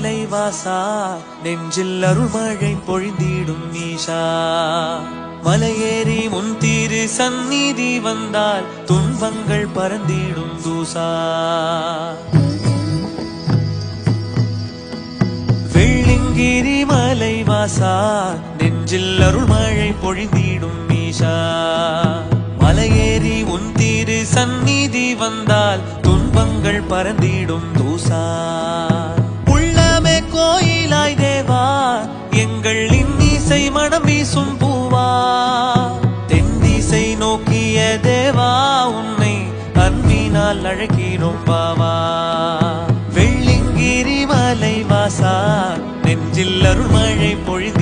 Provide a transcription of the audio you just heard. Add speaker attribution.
Speaker 1: மலை வாசா நெஞ்சில் அருள்மழை பொழிந்திடும் ஈஷா மலையேறி முன் தீரு சந்நிதி வந்தால் துன்பங்கள் பறந்திடும் தூசா வெள்ளிங்கிரி மலை வாசா நெஞ்சில் அருள்மழை பொழிந்திடும் ஈஷா மலையேறி உன் தீரு சந்நிதி வந்தால் துன்பங்கள் பறந்திடும் தூசா உள்ளமே கோயிலாய் தேவா எங்கள் இன்னிசை மனம் வீசும் பூவா தென்திசை நோக்கிய தேவா உன்னை அன்பினால் அழைக்கிறோம் பாவா வெள்ளிங்கிரி மலை வாசா நெஞ்சில் அருள்மழை பொழிந்து